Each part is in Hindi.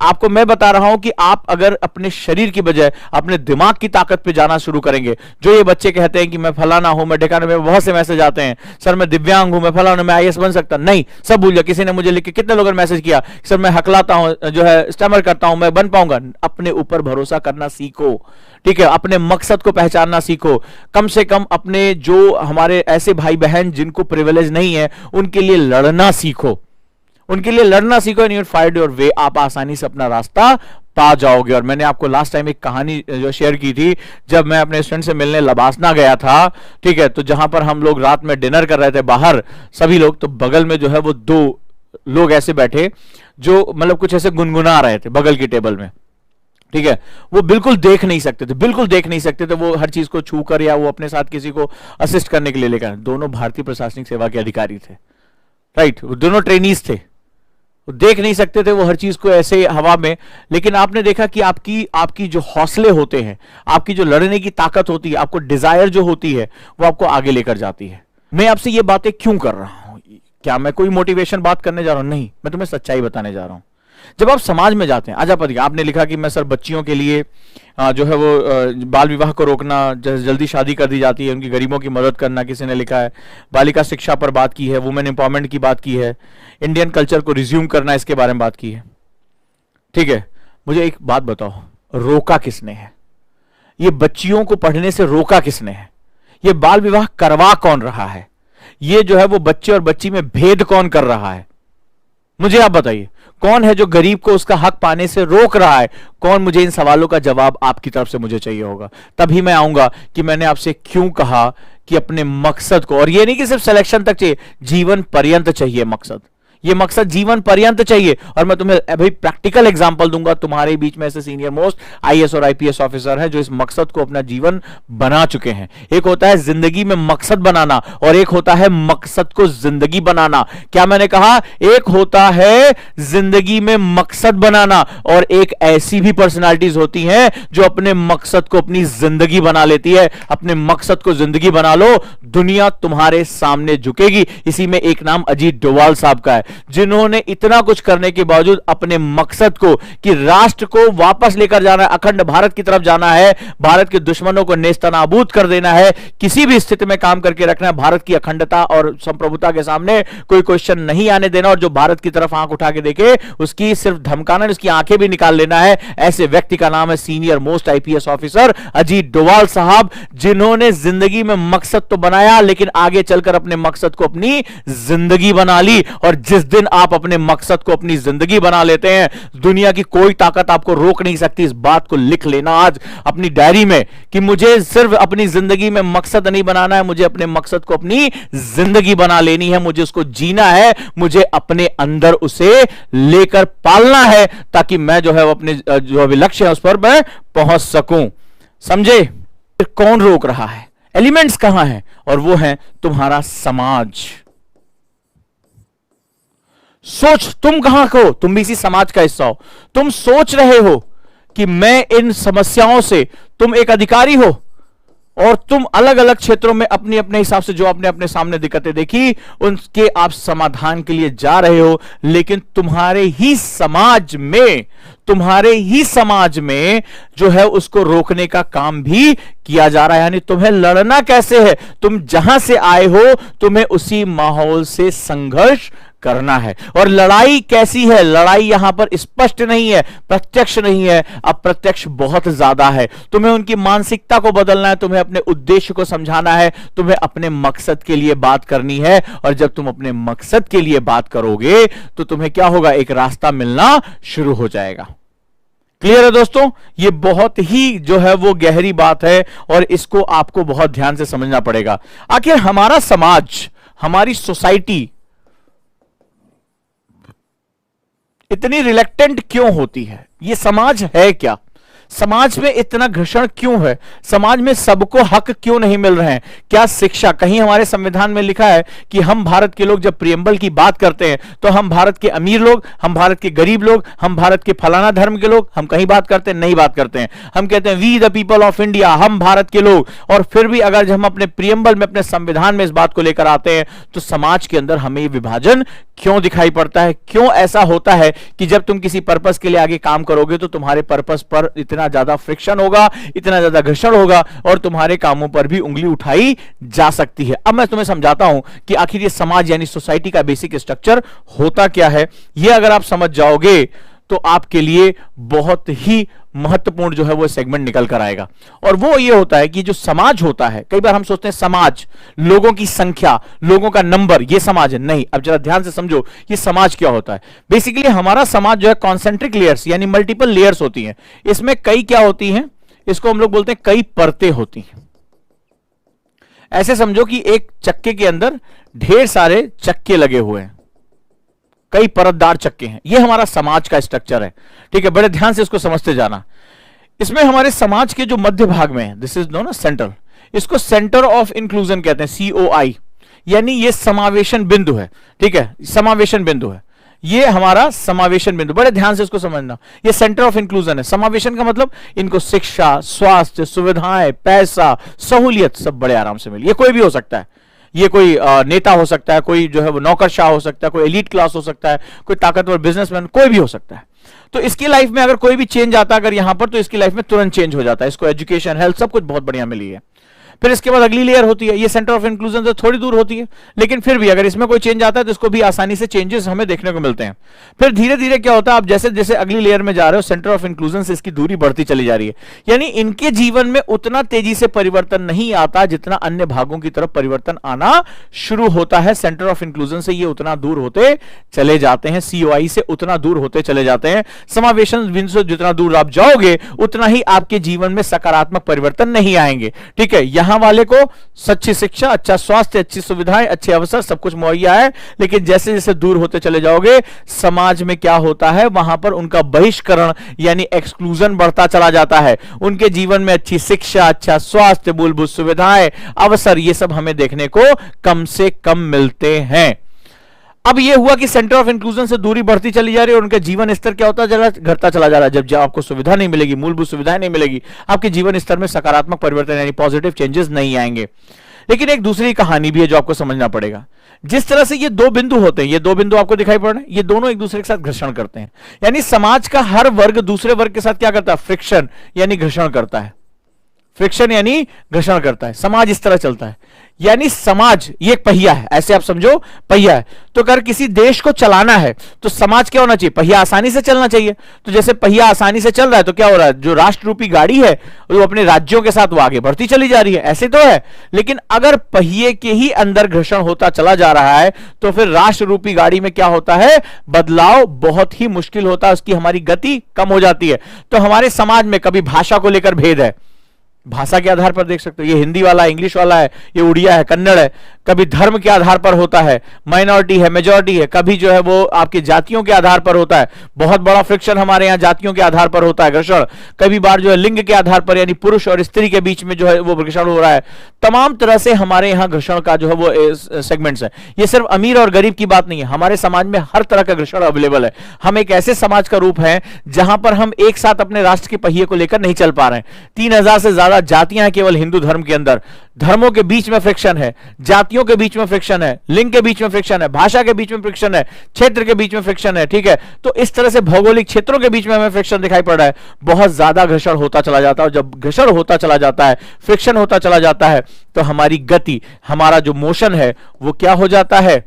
आपको मैं बता रहा हूं कि आप अगर अपने शरीर की बजाय अपने दिमाग की ताकत पे जाना शुरू करेंगे, जो ये बच्चे कहते हैं कि मैं फलाना हूं, मैं ढिकाना, में बहुत से मैसेज आते हैं, सर मैं दिव्यांग हूं, मैं फलाना, मैं आईएएस बन सकता, नहीं, सब भूल जाओ। किसी ने मुझे लिख के, कितने लोगों ने मैसेज किया, सर मैं हकलाता हूं, जो है स्टमर करता हूं, मैं बन पाऊंगा। अपने ऊपर भरोसा करना सीखो, ठीक है, अपने मकसद को पहचानना सीखो। कम से कम अपने जो हमारे ऐसे भाई बहन जिनको प्रिविलेज नहीं है, उनके लिए लड़ना सीखो, उनके लिए लड़ना सीखो। And you will find your way, आप आसानी से अपना रास्ता पा जाओगे। और मैंने आपको लास्ट टाइम एक कहानी जो शेयर की थी, जब मैं अपने स्टूडेंट से मिलने लबासना गया था, ठीक है, तो जहां पर हम लोग रात में डिनर कर रहे थे बाहर सभी लोग, तो बगल में जो है वो दो लोग ऐसे बैठे जो मतलब कुछ ऐसे गुनगुना रहे थे बगल की टेबल में, ठीक है, वो बिल्कुल देख नहीं सकते थे, बिल्कुल देख नहीं सकते थे, वो हर चीज को छू कर या वो अपने साथ किसी को असिस्ट करने के लिए लेकर। दोनों भारतीय प्रशासनिक सेवा के अधिकारी थे, राइट, वो दोनों ट्रेनीज थे, वो देख नहीं सकते थे वो हर चीज को ऐसे हवा में। लेकिन आपने देखा कि आपकी जो हौसले होते हैं, आपकी जो लड़ने की ताकत होती है, आपको डिजायर जो होती है, वो आपको आगे लेकर जाती है। मैं आपसे ये बातें क्यों कर रहा हूं? क्या मैं कोई मोटिवेशन बात करने जा रहा हूं? नहीं, मैं तुम्हें सच्चाई बताने जा रहा हूं। जब आप समाज में जाते हैं, आज आपने लिखा कि मैं सर बच्चियों के लिए जो है वो बाल विवाह को रोकना, जल्दी शादी कर दी जाती है, उनकी गरीबों की मदद करना, किसी ने लिखा है बालिका शिक्षा पर बात की है, वुमेन एम्पावरमेंट की बात की है, इंडियन कल्चर को रिज्यूम करना, इसके बारे में बात की है, ठीक है। मुझे एक बात बताओ, रोका किसने है? ये बच्चियों को पढ़ने से रोका किसने है? ये बाल विवाह करवा कौन रहा है? ये जो है वो बच्चे और बच्ची में भेद कौन कर रहा है? मुझे आप बताइए, कौन है जो गरीब को उसका हक पाने से रोक रहा है? कौन? मुझे इन सवालों का जवाब आपकी तरफ से मुझे चाहिए होगा, तभी मैं आऊंगा कि मैंने आपसे क्यों कहा कि अपने मकसद को, और ये नहीं कि सिर्फ सिलेक्शन तक चाहिए, जीवन पर्यंत चाहिए मकसद, ये मकसद जीवन पर्यंत चाहिए। और मैं तुम्हें अभी प्रैक्टिकल एग्जांपल दूंगा, तुम्हारे बीच में ऐसे सीनियर मोस्ट आईएएस और आईपीएस ऑफिसर हैं जो इस मकसद को अपना जीवन बना चुके हैं। एक होता है जिंदगी में मकसद बनाना और एक होता है मकसद को जिंदगी बनाना। क्या मैंने कहा? एक होता है जिंदगी में मकसद बनाना और एक ऐसी भी पर्सनालिटीज होती हैं जो अपने मकसद को अपनी जिंदगी बना लेती है। अपने मकसद को जिंदगी बना लो, दुनिया तुम्हारे सामने झुकेगी। इसी में एक नाम अजीत डोभाल साहब का है, जिन्होंने इतना कुछ करने के बावजूद अपने मकसद को कि राष्ट्र को वापस लेकर जाना है, अखंड भारत की तरफ जाना है, भारत के दुश्मनों को नेस्तनाबूद कर देना है, किसी भी स्थिति में काम करके रखना है, भारत की अखंडता और संप्रभुता के सामने कोई क्वेश्चन नहीं आने देना, और जो भारत की तरफ आंख उठा के देखे उसकी सिर्फ धमकाना, उसकी आंखें भी निकाल लेना है। ऐसे व्यक्ति का नाम है senior most IPS officer Ajit Doval साहब, जिन्होंने जिंदगी में मकसद तो बनाया लेकिन आगे चलकर अपने मकसद को अपनी जिंदगी बना ली। और जिस दिन आप अपने मकसद को अपनी जिंदगी बना लेते हैं, दुनिया की कोई ताकत आपको रोक नहीं सकती। इस बात को लिख लेना आज अपनी डायरी में कि मुझे सिर्फ अपनी जिंदगी में मकसद नहीं बनाना है, मुझे अपने मकसद को अपनी जिंदगी बना लेनी है, मुझे उसको जीना है, मुझे अपने अंदर उसे लेकर पालना है, ताकि मैं जो है अपने जो भी लक्ष्य है उस पर मैं पहुंच सकूं। समझे? कौन रोक रहा है? एलिमेंट्स कहां हैं? और वो है तुम्हारा समाज। सोच, तुम कहां हो? तुम भी इसी समाज का हिस्सा हो। तुम सोच रहे हो कि मैं इन समस्याओं से, तुम एक अधिकारी हो और तुम अलग अलग क्षेत्रों में अपने अपने हिसाब से जो आपने अपने सामने दिक्कतें देखी उनके आप समाधान के लिए जा रहे हो, लेकिन तुम्हारे ही समाज में जो है उसको रोकने का काम भी किया जा रहा है। यानी तुम्हें लड़ना कैसे है? तुम जहां से आए हो तुम्हें उसी माहौल से संघर्ष करना है। और लड़ाई कैसी है? लड़ाई यहां पर स्पष्ट नहीं है, प्रत्यक्ष नहीं है, अप्रत्यक्ष बहुत ज्यादा है। तुम्हें उनकी मानसिकता को बदलना है, तुम्हें अपने उद्देश्य को समझाना है, तुम्हें अपने मकसद के लिए बात करनी है। और जब तुम अपने मकसद के लिए बात करोगे तो तुम्हें क्या होगा? एक रास्ता मिलना शुरू हो जाएगा। क्लियर है दोस्तों? ये बहुत ही जो है वो गहरी बात है और इसको आपको बहुत ध्यान से समझना पड़ेगा। आखिर हमारा समाज, हमारी सोसाइटी इतनी रिलेक्टेंट क्यों होती है? ये समाज है क्या? समाज में इतना घर्षण क्यों है? समाज में सबको हक क्यों नहीं मिल रहे हैं? क्या शिक्षा, कहीं हमारे संविधान में लिखा है कि हम भारत के लोग जब प्रियम्बल की बात करते हैं तो हम भारत के अमीर लोग, हम भारत के गरीब लोग, हम भारत के फलाना धर्म के लोग, हम कहीं बात करते हैं? नहीं बात करते हैं। हम कहते हैं we the people of India, हम भारत के लोग। और फिर भी अगर हम अपने प्रियम्बल में, अपने संविधान में इस बात को लेकर आते हैं तो समाज के अंदर हमें ये विभाजन क्यों दिखाई पड़ता है? क्यों ऐसा होता है कि जब तुम किसी पर्पस के लिए आगे काम करोगे तो तुम्हारे पर्पस पर इतना ज्यादा फ्रिक्शन होगा, इतना ज्यादा घर्षण होगा और तुम्हारे कामों पर भी उंगली उठाई जा सकती है। अब मैं तुम्हें समझाता हूं कि आखिर ये समाज यानी सोसाइटी का बेसिक स्ट्रक्चर होता क्या है। ये अगर आप समझ जाओगे तो आपके लिए बहुत ही महत्वपूर्ण जो है वो सेगमेंट निकल कर आएगा। और वो ये होता है कि जो समाज होता है, कई बार हम सोचते हैं समाज लोगों की संख्या, लोगों का नंबर, ये समाज है। नहीं, अब जरा ध्यान से समझो ये समाज क्या होता है। बेसिकली हमारा समाज जो है कॉन्सेंट्रिक लेयर्स यानी मल्टीपल लेयर्स होती हैं। इसमें कई क्या होती हैं, इसको हम लोग बोलते हैं कई परतें होती हैं। ऐसे समझो कि एक चक्के के अंदर ढेर सारे चक्के लगे हुए हैं, कई परतदार चक्के हैं। यह हमारा समाज का स्ट्रक्चर है। ठीक है, बड़े ध्यान से इसको समझते जाना। इसमें हमारे समाज के जो मध्य भाग में है, दिस इज नोन सेंटर, इसको सेंटर ऑफ इंक्लूजन कहते हैं, COI, यानी ये समावेशन बिंदु है। ठीक है, समावेशन बिंदु है, ये हमारा समावेशन बिंदु। बड़े ध्यान से इसको समझना, ये सेंटर ऑफ इंक्लूजन है। समावेशन का मतलब इनको शिक्षा, स्वास्थ्य, सुविधाएं, पैसा, सहूलियत सब बड़े आराम से मिले। ये कोई भी हो सकता है, ये कोई नेता हो सकता है, कोई जो है वो नौकरशाह हो सकता है, कोई एलीट क्लास हो सकता है, कोई ताकतवर बिजनेसमैन, कोई भी हो सकता है। तो इसकी लाइफ में अगर कोई भी चेंज आता है अगर यहां पर, तो इसकी लाइफ में तुरंत चेंज हो जाता है। इसको एजुकेशन, हेल्थ सब कुछ बहुत बढ़िया मिली है। फिर इसके बाद अगली लेयर होती है, ये सेंटर ऑफ इंक्लूजन से थोड़ी दूर होती है, लेकिन फिर भी अगर इसमें कोई चेंज आता है तो इसको भी आसानी से चेंजेस हमें देखने को मिलते हैं। फिर धीरे धीरे क्या होता है, आप जैसे जैसे अगली लेयर में जा रहे हो, सेंटर ऑफ इंक्लूजन से इसकी दूरी बढ़ती चली जा रही है। यानी इनके जीवन में उतना तेजी से परिवर्तन नहीं आता जितना अन्य भागों की तरफ परिवर्तन आना शुरू होता है। सेंटर ऑफ इंक्लूजन से ये उतना दूर होते चले जाते हैं, COI से उतना दूर होते चले जाते हैं। समावेशन बिंदु से जितना दूर आप जाओगे उतना ही आपके जीवन में सकारात्मक परिवर्तन नहीं आएंगे। ठीक है, यहां वाले को सच्ची शिक्षा, अच्छा स्वास्थ्य, अच्छी सुविधाएं, अच्छे अवसर सब कुछ मुहैया है, लेकिन जैसे जैसे दूर होते चले जाओगे समाज में क्या होता है, वहां पर उनका बहिष्करण यानी एक्सक्लूजन बढ़ता चला जाता है। उनके जीवन में अच्छी शिक्षा, अच्छा स्वास्थ्य, मूलभूत सुविधाएं, अवसर, ये सब हमें देखने को कम से कम मिलते हैं। अब ये हुआ कि सेंटर ऑफ इंक्लूजन से दूरी बढ़ती चली जा रही है और उनका जीवन स्तर क्या होता जा रहा है, घटता चला जा रहा है। जब आपको सुविधा नहीं मिलेगी, मूलभूत सुविधाएं नहीं मिलेगी, आपके जीवन स्तर में सकारात्मक परिवर्तन यानी पॉजिटिव चेंजेस नहीं आएंगे। लेकिन एक दूसरी कहानी भी है जो आपको समझना पड़ेगा। जिस तरह से ये दो बिंदु होते हैं, ये दो बिंदु आपको दिखाई पड़ रहे हैं, ये दोनों एक दूसरे के साथ घर्षण करते हैं। यानी समाज का हर वर्ग दूसरे वर्ग के साथ क्या करता है, फ्रिक्शन यानी घर्षण करता है। फ्रिक्शन यानी घर्षण करता है। समाज इस तरह चलता है, यानी समाज ये एक पहिया है, ऐसे आप समझो पहिया है। तो अगर किसी देश को चलाना है तो समाज क्या होना चाहिए, पहिया आसानी से चलना चाहिए। तो जैसे पहिया आसानी से चल रहा है तो क्या हो रहा है, जो राष्ट्र रूपी गाड़ी है वो अपने राज्यों के साथ वो आगे बढ़ती चली जा रही है, ऐसे तो है। लेकिन अगर पहिए के ही अंदर घर्षण होता चला जा रहा है तो फिर राष्ट्र रूपी गाड़ी में क्या होता है, बदलाव बहुत ही मुश्किल होता है, उसकी हमारी गति कम हो जाती है। तो हमारे समाज में कभी भाषा को लेकर भेद है, भाषा के आधार पर देख सकते हो, ये हिंदी वाला है, इंग्लिश वाला है, ये उड़िया है, कन्नड़ है। कभी धर्म के आधार पर होता है, माइनॉरिटी है, मेजॉरिटी है। कभी जो है वो आपकी जातियों के आधार पर होता है, बहुत बड़ा फ्रिक्शन हमारे यहाँ जातियों के आधार पर होता है घर्षण। कभी बार जो है लिंग के आधार पर यानी पुरुष और स्त्री के बीच में जो है वो घर्षण हो रहा है। तमाम तरह से हमारे यहाँ घर्षण का जो है वो सेगमेंट्स है। ये सिर्फ अमीर और गरीब की बात नहीं है, हमारे समाज में हर तरह का घर्षण अवेलेबल है। हम एक ऐसे समाज का रूप है जहां पर हम एक साथ अपने राष्ट्र के पहिए को लेकर नहीं चल पा रहे हैं। 3000 से ज्यादा जातियां हैं केवल हिंदू धर्म के अंदर। धर्मों के बीच में फ्रिक्शन है, जातियों के बीच में फ्रिक्शन है, लिंग के बीच में फ्रिक्शन है, भाषा के बीच में फ्रिक्शन है, क्षेत्र के बीच में फ्रिक्शन है। ठीक है, तो इस तरह से भौगोलिक क्षेत्रों के बीच में हमें फ्रिक्शन दिखाई पड़ रहा है। बहुत ज्यादा घर्षण होता चला जाता है और जब घर्षण होता चला जाता है, फ्रिक्शन होता चला जाता है, तो हमारी गति, हमारा जो मोशन है वो क्या हो जाता है,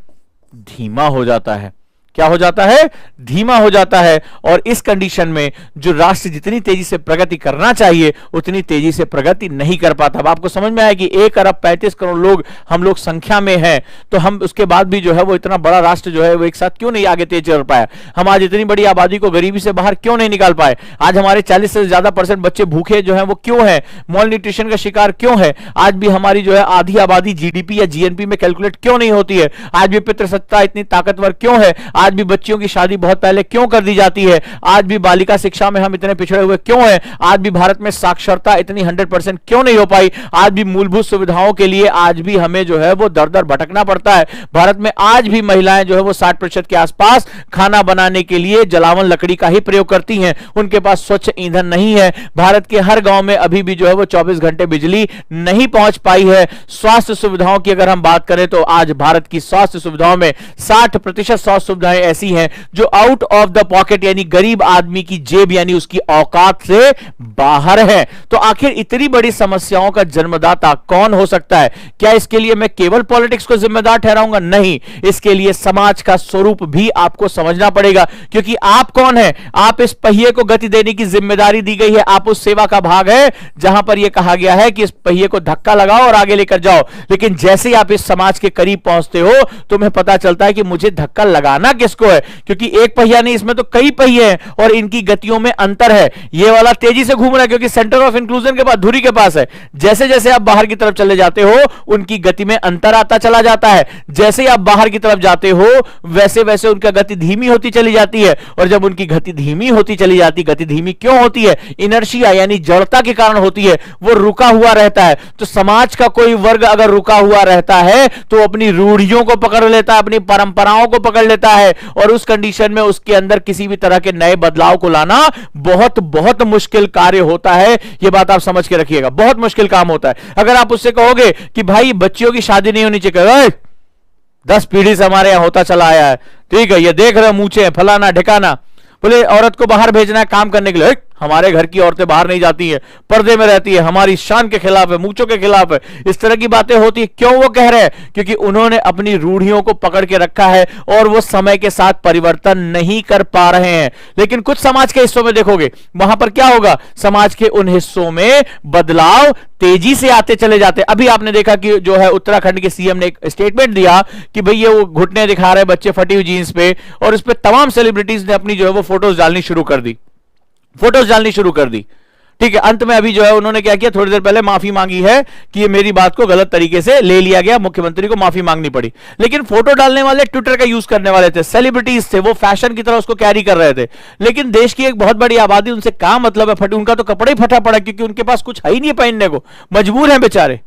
धीमा हो जाता है। क्या हो जाता है, धीमा हो जाता है। और इस कंडीशन में जो राष्ट्र जितनी तेजी से प्रगति करना चाहिए उतनी तेजी से प्रगति नहीं कर पाता। अब आपको समझ में आया कि 1 अरब 35 करोड़ लोग हम लोग संख्या में हैं, तो हम उसके बाद भी जो है वो इतना बड़ा राष्ट्र जो है वो एक साथ क्यों नहीं आगे तेज चल पाया। हम आज इतनी बड़ी आबादी को गरीबी से बाहर क्यों नहीं निकाल पाए। आज हमारे 40 से ज्यादा % बच्चे भूखे जो है वो क्यों है, मॉल न्यूट्रिशन का शिकार क्यों है। आज भी हमारी जो है आधी आबादी GDP या GNP में कैलकुलेट क्यों नहीं होती है। आज भी पितृसत्ता इतनी ताकतवर क्यों है। आज भी बच्चियों की शादी बहुत पहले क्यों कर दी जाती है, आज भी बालिका शिक्षा में हम इतने पिछड़े हुए क्यों हैं, आज भी भारत में साक्षरता इतनी 100% क्यों नहीं हो पाई, आज भी मूलभूत सुविधाओं के लिए आज भी हमें जो है वो दर दर भटकना पड़ता है। भारत में आज भी महिलाएं जो है वो 60% के आसपास खाना बनाने के लिए जलावन लकड़ी का ही प्रयोग करती हैं, उनके पास स्वच्छ ईंधन नहीं है। भारत के हर गांव में अभी भी जो है वो 24 घंटे बिजली नहीं पहुंच पाई है। स्वास्थ्य सुविधाओं की अगर हम बात करें तो आज भारत की स्वास्थ्य सुविधाओं में 60% स्वास्थ्य सुविधाएं ऐसी हैं जो आउट ऑफ द पॉकेट यानी गरीब आदमी की जेब यानी उसकी औकात से बाहर है। तो आखिर इतनी बड़ी समस्याओं का जन्मदाता कौन हो सकता है? क्या इसके लिए मैं केवल पॉलिटिक्स को जिम्मेदार ठहराऊंगा? नहीं, इसके लिए समाज का स्वरूप भी आपको समझना पड़ेगा, क्योंकि आप कौन है? आप इस पहिए को गति देने की जिम्मेदारी दी गई है, आप उस सेवा का भाग है जहां पर यह कहा गया है कि इस पहिए को धक्का लगाओ और आगे लेकर जाओ। लेकिन जैसे ही आप इस समाज के करीब पहुंचते हो तुम्हें पता चलता है कि मुझे धक्का लगाना किसको है, क्योंकि एक पहिया नहीं, इसमें तो कई पहिए हैं और इनकी गतियों में अंतर है। ये वाला तेजी से घूम रहा है क्योंकि सेंटर ऑफ इंक्लूजन के पास, धुरी के पास है। जैसे जैसे आप बाहर की तरफ चले जाते हो उनकी गति में अंतर आता चला जाता है। जैसे ही आप बाहर की तरफ जाते हो वैसे वैसे उनका गति धीमी होती चली जाती है, और जब उनकी गति धीमी होती चली जाती, गति धीमी क्यों होती है? इनर्शिया यानी जड़ता के कारण होती है, वो रुका हुआ रहता है। तो समाज का कोई वर्ग अगर रुका हुआ रहता है तो अपनी रूढ़ियों को पकड़ लेता है, अपनी परंपराओं को पकड़ लेता है, और उस कंडीशन में उसके अंदर किसी भी तरह के नए बदलाव को लाना बहुत बहुत मुश्किल कार्य होता है। यह बात आप समझ के रखिएगा, बहुत मुश्किल काम होता है। अगर आप उससे कहोगे कि भाई बच्चियों की शादी नहीं होनी चाहिए, 10 पीढ़ी से हमारे यहां होता चला आया है, ठीक है, ये देख रहे मूछे हैं, फलाना ढिकाना, बोले औरत को बाहर भेजना है काम करने के लिए, हमारे घर की औरतें बाहर नहीं जाती हैं, पर्दे में रहती है, हमारी शान के खिलाफ है, मूंछों के खिलाफ है, इस तरह की बातें होती है। क्यों वो कह रहे हैं? क्योंकि उन्होंने अपनी रूढ़ियों को पकड़ के रखा है और वो समय के साथ परिवर्तन नहीं कर पा रहे हैं। लेकिन कुछ समाज के हिस्सों में देखोगे वहां पर क्या होगा, समाज के उन हिस्सों में बदलाव तेजी से आते चले जाते। अभी आपने देखा कि जो है उत्तराखंड के सीएम ने एक स्टेटमेंट दिया कि भाई ये वो घुटने दिखा रहे बच्चे फटी हुई जींस पे, और उस पर तमाम सेलिब्रिटीज ने अपनी जो है वो फोटोज डालनी शुरू कर दी। ठीक है, अंत में अभी जो है उन्होंने क्या किया, थोड़ी देर पहले माफी मांगी है कि ये मेरी बात को गलत तरीके से ले लिया गया, मुख्यमंत्री को माफी मांगनी पड़ी। लेकिन फोटो डालने वाले ट्विटर का यूज करने वाले थे, सेलिब्रिटीज थे, वो फैशन की तरह उसको कैरी कर रहे थे। लेकिन देश की एक बहुत बड़ी आबादी, उनसे क्या मतलब है फटी, उनका तो कपड़ा ही फटा पड़ा, क्योंकि उनके पास कुछ है ही नहीं पहनने को, मजबूर है बेचारे।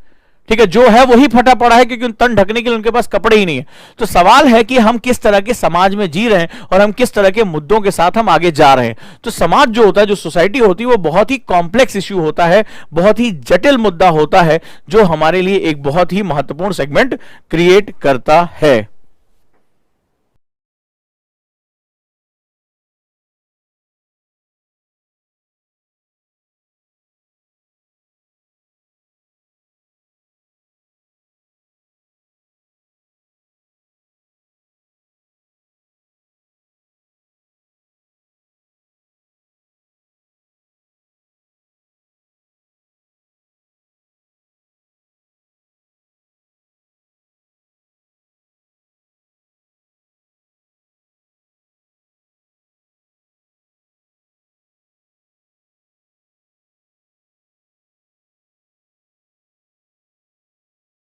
ठीक है, जो है वही फटा पड़ा है क्योंकि उन तन ढकने के लिए उनके पास कपड़े ही नहीं है। तो सवाल है कि हम किस तरह के समाज में जी रहे हैं और हम किस तरह के मुद्दों के साथ हम आगे जा रहे हैं। तो समाज जो होता है, जो सोसाइटी होती है, वो बहुत ही कॉम्प्लेक्स इश्यू होता है, बहुत ही जटिल मुद्दा होता है, जो हमारे लिए एक बहुत ही महत्वपूर्ण सेगमेंट क्रिएट करता है।